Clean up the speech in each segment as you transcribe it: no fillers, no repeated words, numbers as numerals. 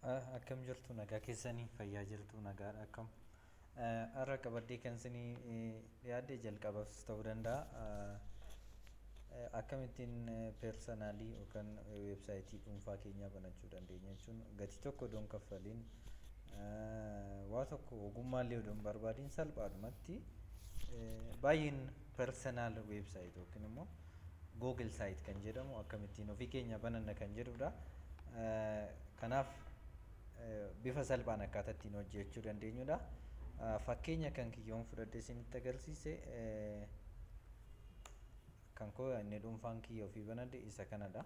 Akkam jirtu nagaa keessanii fayyaa jirtu nagaadha akkam har'a qabadhee kan isinii dhiyaadde jalqabas ta'uu danda'a akkamittiin personaalii yookaan weebsaayitii dhuunfaa keenyaa banachuu dandeenya jechuun gatii tokko odoon kaffaliin waa tokko ogummaallee odoon barbaadiin salphaadhumatti baay'een personaal weebsaayit yookiin immoo Google Site kan jedhamu akkamittiin ofii keenya bananna kan jedhudha. Kanaaf bifa salphaan akkaataa ittiin hojjechuu dandeenyudha. Fakkeenya kan kiyyoon fudhadhee isinitti agarsiise kan koo inni dhuunfaan kiyya ofii banadhe isa kanadha.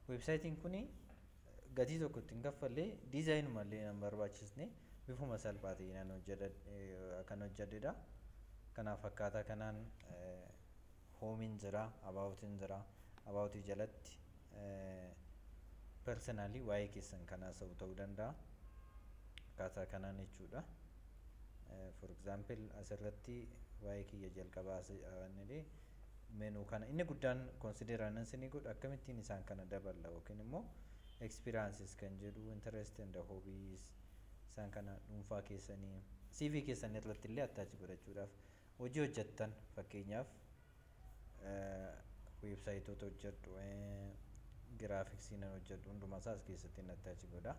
Weebsaayitiin kuni gatii tokko ittiin kaffallee diizaayinumallee nan barbaachisne bifuma salphaa ta'een kan hojjedhedha. Kanaaf akkaataa kanaan hoomiin jira, abaawotiin jira, abaawootii jalatti personaalii waa'ee keessan kan haasa'u ta'uu danda'a. Akkaataa kanaan jechuudha. For example asirratti waa'ee kiyya jalqabaa haasa'anii meenuu kana inni guddaan consideraan isinii godhu akkamittiin isaan kana daballa yookiin immoo experiences kan jedhu interest and hobbies isaan kana dhuunfaa keessanii CV keessan irratti illee attach godhachuudhaaf hojii hojjettan fakkeenyaaf weebsaayitoota hojjedhu giraafiksiin hojjedhu hundumaa isaa as keessatti attach godha.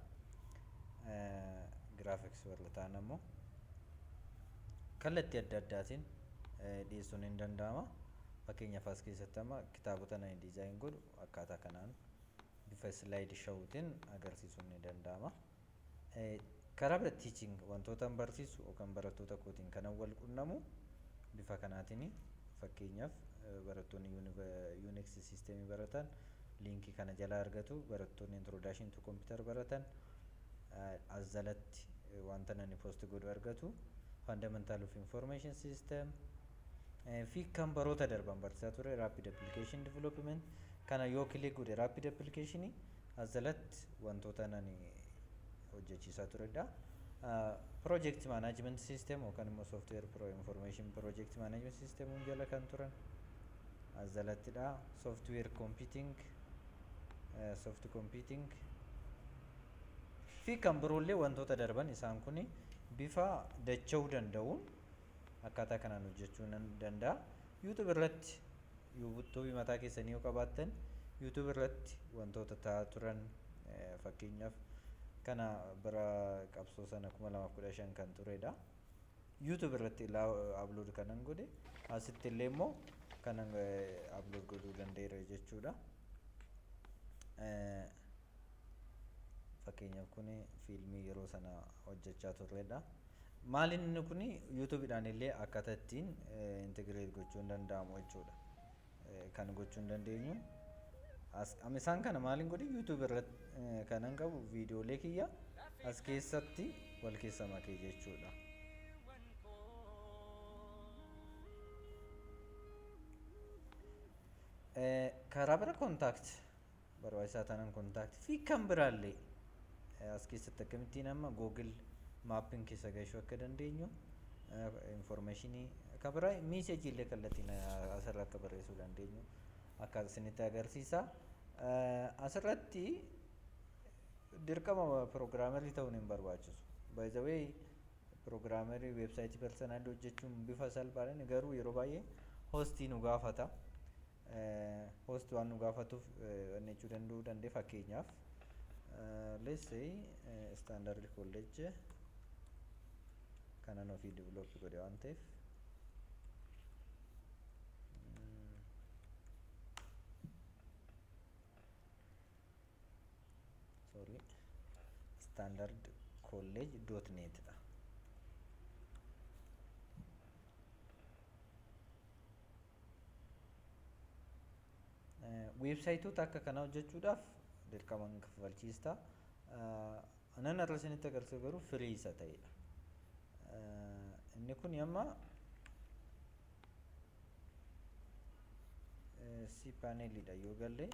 Graphics warra ta'an ammoo kallattii adda addaatiin dhiyeessuun hin danda'ama. Fakkeenyaaf as keessatti amma kitaabota nan diizaayin godhu akkaataa kanaan bifa slide showuutiin agarsiisuun ni danda'ama. Karaa bira teaching wantoota barsiisu yookaan barattoota kootiin kanan wal qunnamu bifa kanaatiin fakkeenyaaf barattoonni Unix systemii baratan linkii kana jala argatu, barattoonni introduction to computer baratan as jalatti wanta nani post godhu argatu, fundamental of information system fi kan baroota darban barsiisaa ture rapid application development kana yoo click godhe rapid application as jalatti wantoota nani hojjechiisaa turedha. Project management system yookaan immoo software information project management system jala kan turan as jalattidha. Software computing soft computing fi kan biroollee wantoota darban isaan kun bifa dacha'uu danda'uun akkaataa kanaan hojjechuu nan danda'a. YouTube irratti YouTube mataa keessanii yoo qabaattan YouTube irratti wantoota ta'aa turan fakkeenyaaf kana bira qabsoo sana 2015 kan turedha. YouTube irratti upload kanan godhe asitti illee immoo kanan upload godhuu danda'eera jechuudha. Fakkeenyaaf kun fiilmii yeroo sana hojjechaa turredha. Maaliin inni kun YouTube'dhaan illee akkaataa ittiin integrate gochuun danda'amu jechuudha. Kan gochuun dandeenyu amma isaan kana maaliin godhe YouTube irratti kanan qabu viidiyoolee kiyya as keessatti wal keessa makee jechuudha. Karaa bira contact barbaachisaa taanaan contact fi kan biraallee as keessatti akkamittiin amma Google Mapping keessa galchuu akka dandeenyu informationii kan biraa message illee kallattiin asirra akka barreessuu dandeenyu akka isinitti agarsiisa. Asirratti dirqama pirogiraamerii ta'uun hin barbaachisu. By the way pirogiraamerii weebsaayitii personaalii hojjechuun bifa salphaadhaan garuu yeroo baay'ee hostii nu gaafata. Host waan nu gaafatuuf jechuu danda'uu danda'e fakkeenyaaf let's say standard college kanan ofii develop godhe waan ta'eef standard college.net dha. Weebsaayitoota akka kana hojjechuudhaaf dirqama kaffalchiista. Anan irra isinitti agarsiisu garuu firii isa ta'edha. Inni kun amma cPanelidha yoo galle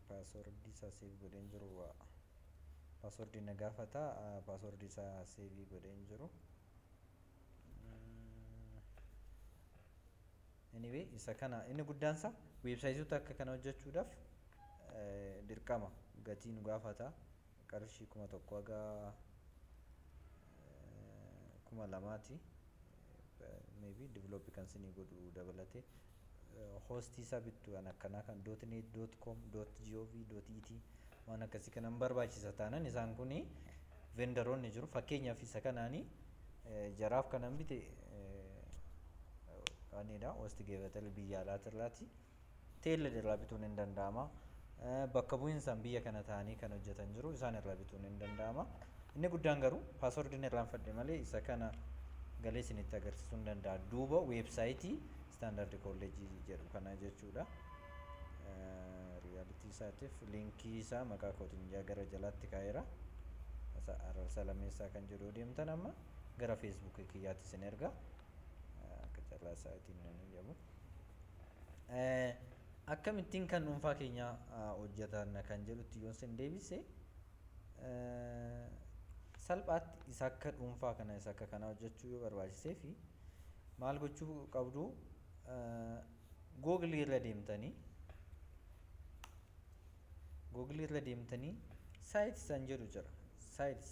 password isa save godhen jiru password na gaafata password isa save godhen jiru isa kana inni guddaansa weebsaayitoota akka kana hojjechuudhaaf dirqama gatii nu gaafata qarshii 1,000 haga 2,000 maybe develop kan sinii godhu dabalate hostii isaa bittu kan akkanaa kan .net, .com, .gov, .et waan akkasii kanan barbaachisa taanan isaan kuni vendaroonni jiru fakkeenyaaf isa kanaanii jaraaf kanan bite anidha hosti geebatal biyya alaatirraati teella irraa bituun hin danda'ama bakka bu'iinsaan biyya kana ta'anii kan hojjetan jiru isaan irraa bituun hin danda'ama inni guddaan garuu paaswordiin irraanfadhe malee isa kana galee isinitti agarsiisuu hin danda'a duuba weebsaayitii standard kolleejii jedhu kana jechuudha riyaalitii isaatiif liinkii isaa maqaa kootiin gara jalaatti kaa'eera Ararsaa Lammeessaa kan jedhu deemtan amma gara feesbuukii kiyyaatti isin erga akka carraa isaatiin nan jedhamu akkamittiin kan dhuunfaa keenya hojjetan kan jedhutti yoon isin deebise salphaatti isa akka dhuunfaa kana isa akka kana hojjechuu yoo barbaachisee fi maal gochuu qabdu Google irra deemtanii sites san jedhu jira sites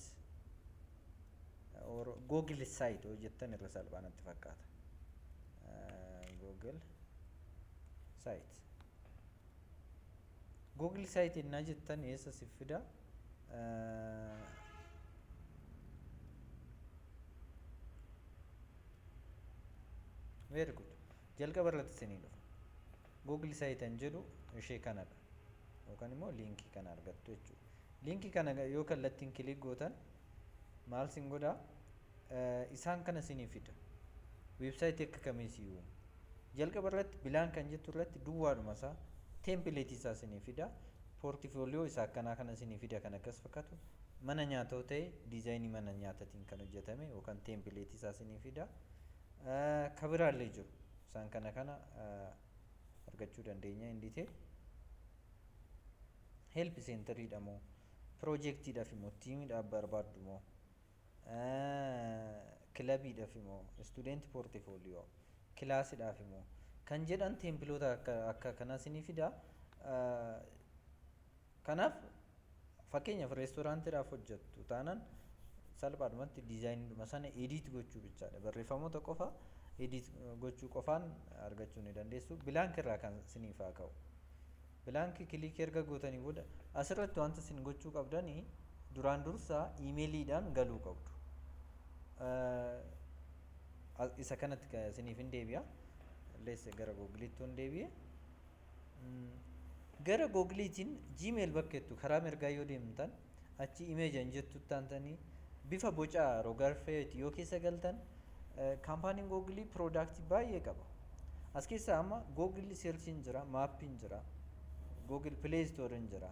or Google site hojjettan irra salphaanatti fakkaata Google site innaa jettan eessa si fida very good jalqaba irratti isinii dhufa Google site an jedhu ishee kanadha yookaan immoo liinkii kana argattu jechuudha liinkii kana yoo kallattiin kilik gootan maal sin godha isaan kana isinii fida weebsaayitii akka kamii si uumu jalqaba irratti bilaan kan jettu irratti duwwaadhuma isaa tempileetii isaa isinii fida poortifooliyoo isaa akkanaa kana isinii fida kan akkas fakkaatu mana nyaataa ta'e diizaayinii mana nyaataatiin kan hojjetame yookaan tempileetii isaa isinii fida kabiraallee jiru isaan kana argachuu dandeenya in detail help centeriidha moo projectiidhaaf immoo tiimiidhaaf barbaaddu moo kilabiidhaaf immoo student portfolio kilaasiidhaaf immoo kan jedhan tempiloota akka kanaa isinii fida kanaaf fakkeenyaaf reestooraantiidhaaf hojjettu taanaan salphaadhumatti diizaayiniidhuma sana edit gochuu bichaadha barreeffamoota qofa edit gochuu qofaan argachuu ni dandeessu bilaankii irraa kan isiniif haa ka'u bilaankii kilikii erga gootanii booda asirratti wanta isin gochuu qabdanii duraan dursaa iimeeliidhaan galuu qabdu isa kanatti isiniif hin deebi'a leesse gara googliitti hin deebi'e gara googliitiin jiimeel bakkeettu karaa mirgaa yoo deemtan achi imeejan jettu taantanii bifa boca rogarfeeti yoo keessa galtan kaampaaniin googilii piroodaaktii baay'ee qaba as keessaa amma googilii seerchiin jira maappiin jira googil pileey stooriin jira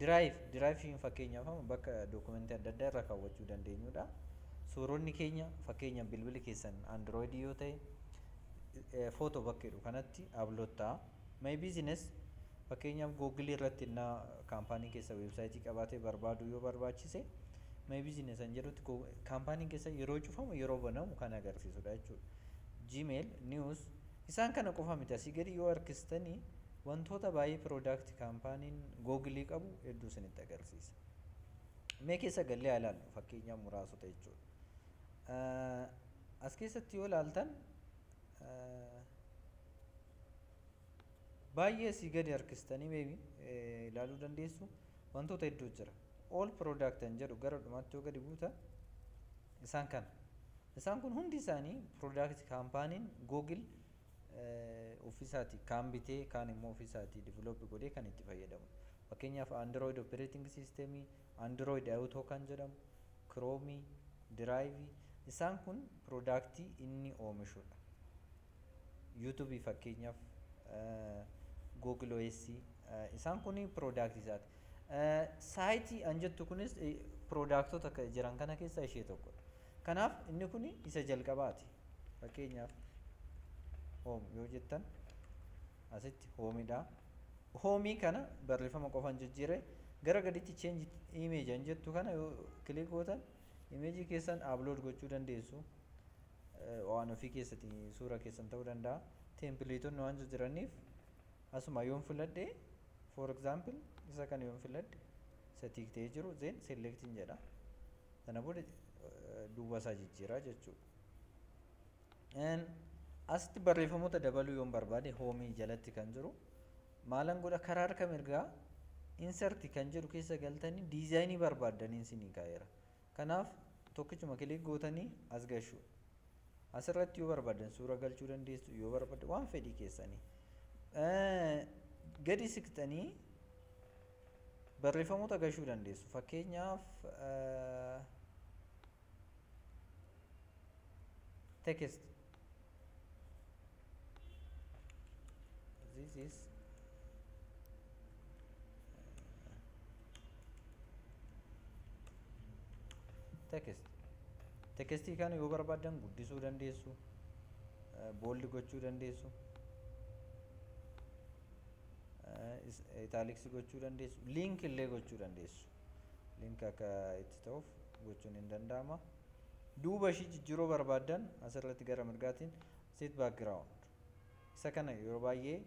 diraayiviin fakkeenyaaf bakka dookumentii adda addaa irra kaawwachuu dandeenyudha suuronni keenya fakkeenya bilbili keessan android yoo ta'e footoo bakka jedhu kanatti abloottaa my business fakkeenyaaf googilii irratti innaa kaampaanii keessa weebsaayitii qabaatee barbaadu yoo barbaachise my business an jedhutti kaampaaniin keessa yeroo cufamu yeroo banamu kan agarsiisudha jechuudha gmail news isaan kana qofa miti asii gadi yoo harkistanii wantoota baay'ee piroodaaktii kaampaaniin googilii qabu hedduu isinitti agarsiisa mee keessa gallee ilaallu fakkeenyaaf muraasota jechuudha as keessatti yoo ilaaltan baay'ee asii gadi harkistanii maybe ilaaluu dandeessu wantoota hedduu jira all product an jedhu gara dhumaatti yoo gadi buuta isaan kun hundi isaanii product kaampaaniin Google ofiisaati kaan bitee kaan immoo ofiisaati develop godhee kan itti fayyadamu fakkeenyaaf Android operating system Android Auto kan jedhamu Chrome Drive isaan kun productii inni oomishudha YouTube fakkeenyaaf Google OS isaan kun product isaati saayitii an jettu kunis produktota jiran kana keessaa ishee tokkodha kanaaf inni kun isa jalqabaati fakkeenyaaf home yoo jettan asitti hoomidha hoomii kana barreeffama qofaan jijjiire gara gaditti change image an jettu kana yoo kilik gootan imeejii keessan upload gochuu dandeessu waan ofii keessatti suura keessan ta'uu danda'a templateonni waan jiraniif asuma yoon filadhe for example isa kana yoon filadhe isa tiiktee jiru then selectin jedha sana booda duwwaa isaa jijjiiraa jechuudha. Asitti barreeffamoota dabaluu yoon barbaade hoomii jalatti kan jiru maalan godha karaa harka mirgaa insert kan jedhu keessa galtanii diizaayinii barbaadaniin isinii kaa'eera. Kanaaf tokkichuma kilik gootanii as gashu. Asirratti yoo barbaadan suura galchuu dandeessu, yoo barbaadan waan fedhii keessanii. Gadi siqxanii barreeffamoota gashuu dandeessu. Fakkeenyaaf text. This is text. Textii kana yoo barbaadan guddisuu dandeessu, bold gochuu dandeessu, italics gochuu dandeessu, link illee gochuu dandeessu. Link akka itti ta'uuf gochuun hin danda'ama. Duuba ishii jijjiiruu barbaadan asirratti gara mirgaatiin set background. Isa kana yeroo baay'ee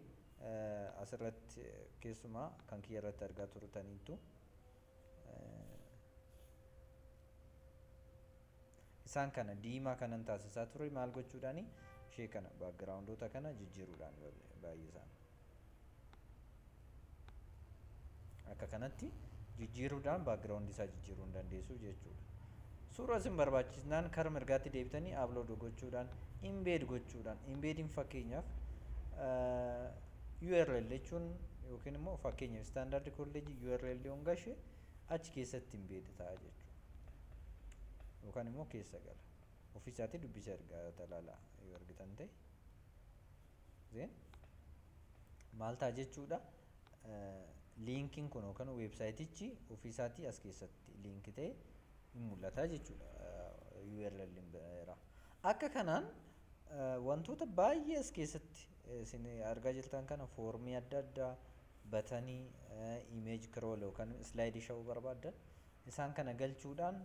asirratti keessumaa kan kiyya irratti argaa turtaniitu. Isaan kana diimaa kanan taasisaa ture maal gochuudhaani ishee kana backgroundota kana jijjiiruudhaan baay'ee isaan akka kanatti jijjiiruudhaan background isaa jijjiiruu hin dandeessu jechuudha. Suuraa isin barbaachisnaan karaa mirgaatti deebitanii upload gochuudhaan embed gochuudhaan embediin fakkeenyaaf URL jechuun yookiin immoo fakkeenyaaf standard college URL yoon gashe achi keessatti embed ta'a jechuudha. Yookaan immoo keessa gala. Ofiisaatti dubbisa ergaa talaala yoo argitan ta'e. Zeen maal ta'a jechuudha. Linkiin kun yookaan weebsaayitichi ofiisaatti as keessatti linkii ta'e hin mul'ata jechuudha. URL bira. Akka kanaan wantoota baay'ee as keessatti isin argaa jirtan kana foormii adda addaa batanii image scroll yookaan slide show barbaadan isaan kana galchuudhaan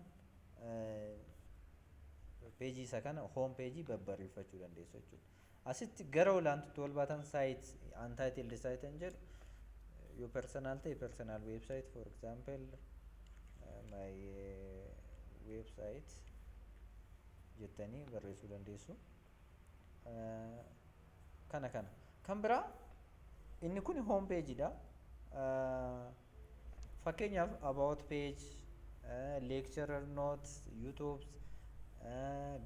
peejii isa kana home peejii babbareeffachuu dandeessu jechuudha. Asitti gara olaantuutti wal baatan site untitled site hin jedhu your personal ta'e personal website for example my website jettanii barreessuu dandeessu. Kana kan biraa inni kun home page dha. Fakkeenyaaf about page, lecturer notes, YouTube,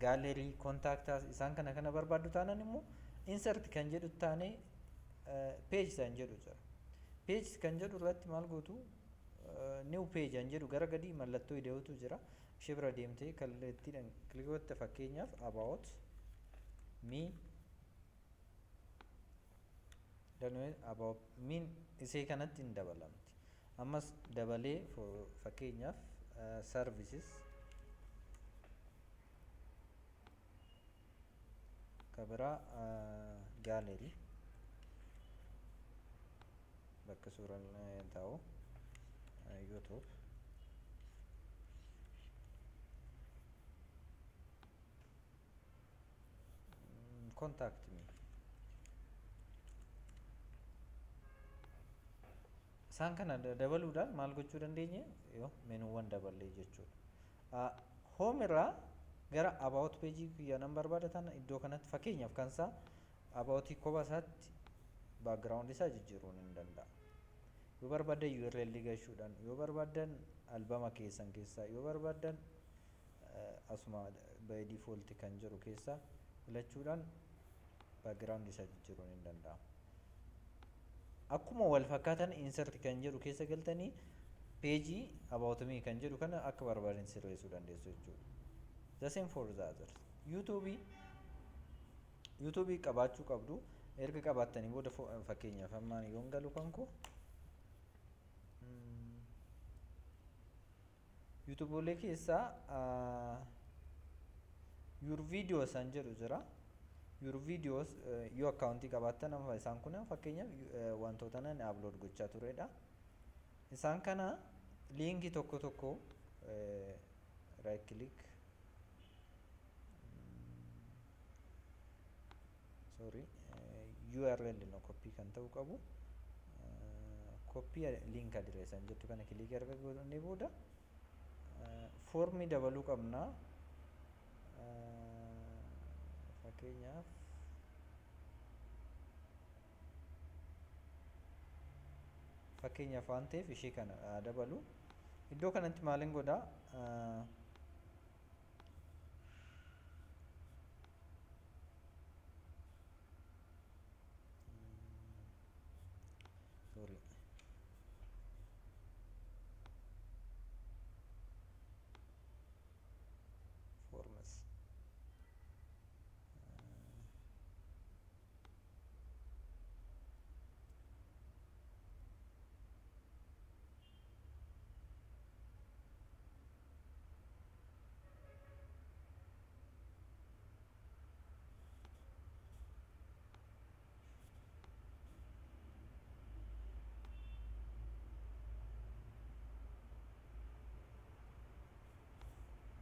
gallery, contact us isaan kana barbaaddu taanaan immoo insert kan jedhu taane page san jedhu jira. Page kan jedhu irratti maal gootu new page an jedhu gara gadii mallattoo ideetu jira. Ishee bira deemtee kallattiidhaan kilikoota fakkeenyaaf about me about me isee kanatti hin dabalamti. Ammas dabalee fakkeenyaaf services kabira gallery bakka suuraan ta'u YouTube contact me isaan kana dabaluudhaan maal gochuu dandeenya yoo menuuwwan daballee jechuudha. Home irraa gara about page kiyyanan barbaadatan iddoo kanatti fakkeenyaaf kansaa about kophaa isaatti background isaa jijjiiruun hin danda'a. Yoo barbaadan URL gashuudhaan yoo barbaadan albama keessan keessaa yoo barbaadan asuma by default kan jiru keessaa filachuudhaan background isaa jijjiiruun hin danda'amu. Akkuma wal fakkaatan insert kan jedhu keessa galtanii page about me kan jedhu kana akka barbaadan sirreessuu dandeessu jechuudha. The same for the others. YouTube qabaachuu qabdu erga qabaattanii booda fakkeenyaaf ammaan yoon galu kanko YouTube olee keessaa your videos an jedhu jira. Your videos yoo accountii qabaattan amma isaan kun fakkeenyaaf wantoota nan upload gochaa turedha. Isaan kana linkii tokko right click sorry URL no copy kan ta'uu qabu. Copy link address an jettu kana click erga goonee booda formii dabaluu qabna. Fakkeenyaaf waan ta'eef ishee kana dabalu. Iddoo kanatti maalin godhaa? Sorry. Forms.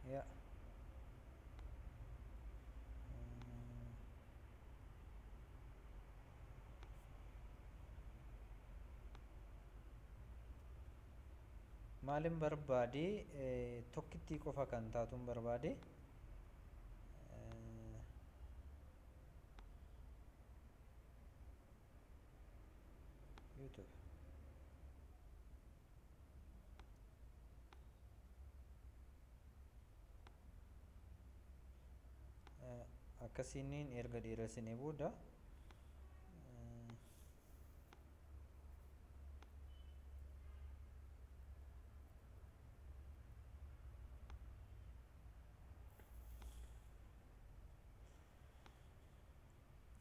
Yeah. Maalin barbaade tokkitti qofa kan taatuun barbaade YouTube. Akkasiin erga dheeressine booda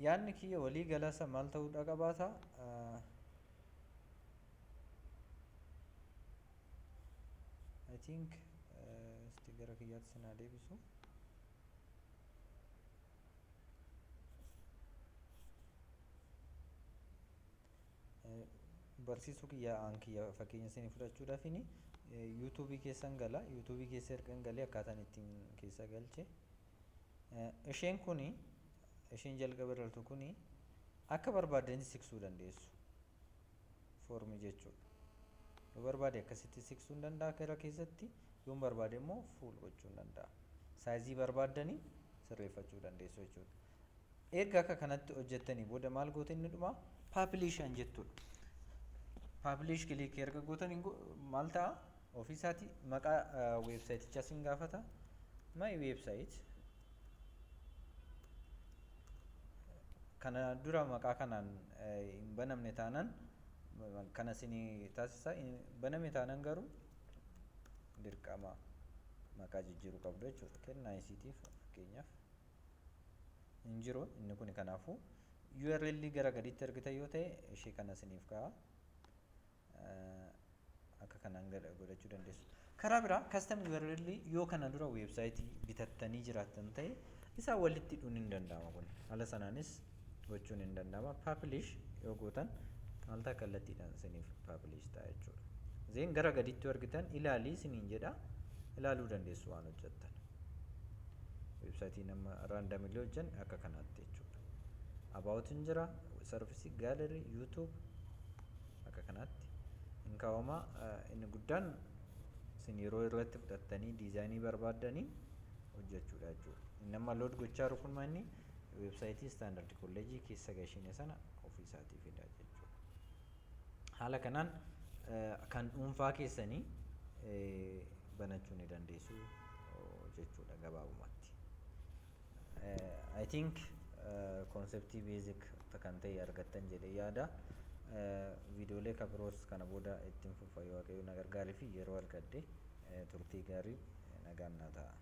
yaadni kiyya walii galasa maal ta'uudha qabaata? I think isti gara kiyyaatti sinaa deebisu. Barsiisuu kiyya aan kiyya fakkeenya isinii fudhachuudhaafini YouTube keessan gala. YouTube keessa ergan galee akkaataan ittiin keessa galche. Isheen kuni isheen jalqaba irratti kuni akka barbaadanii siqsuu dandeessu. Formii jechuudha. Yoo barbaade akkasitti siqsuu danda'a karaa keessatti, yoo barbaade immoo fuul gochuu danda'a. Saayizii barbaadanii sirreeffachuu dandeessu jechuudha. Erga akka kanatti hojjettanii booda maal goote inni dhuma? Publish an jettudha. Publish click erga gootanii maal ta'a? Ofiisaati maqaa website sin gaafata. My website kana dura maqaa kanaan hin banamne taanaan kana isinii taasisa. Baname taanaan garuu dirqama maqaa jijjiiruu qabdu jechuudha. Kennaa ICTf fakkeenyaaf hin jiru inni kun. Kanaafuu URL gara gadiitti argitan yoo ta'e ishee kana isiniif ka'a. Akka kanaan godhachuu dandeessu. Karaa biraa custom URL yoo kana dura websaayitii bitattanii jiraattan ta'e isaa walitti hidhuun hin danda'ama kun. Haala sanaanis gochuun hin danda'ama. Publish yoo gootan maal ta'a kallattiidhaan isiniif publish ta'a jechuudha. Zeen gara gadiitti argitan ilaalii isiniin jedha. Ilaaluu dandeessu waan hojjettan. Websaayitii nama raandamilii hojjan akka kanaatti jechuudha. About hin jira, service gallery, YouTube akka kanaatti. Hin kaawwama inni guddaan isin yeroo irratti fudhattanii diizaayinii barbaaddanii hojjechuudha jechuudha. Inni amma load gochaa jiru kun manni websaayitii standard kolleejii keessa gashine sana ofii isaatii fida jechuudha. Haala kanaan kan dhuunfaa keessanii banachuu ni dandeessu jechuudha gabaabumatti. I think conceptii basic kan ta'e argattan jedhee yaada. Viidiyoolee kabiroos kana booda ittiin fufa yoo waaqayyo na gargaaree fi yeroo argadde turtii gaarii nagaan naa ta'a.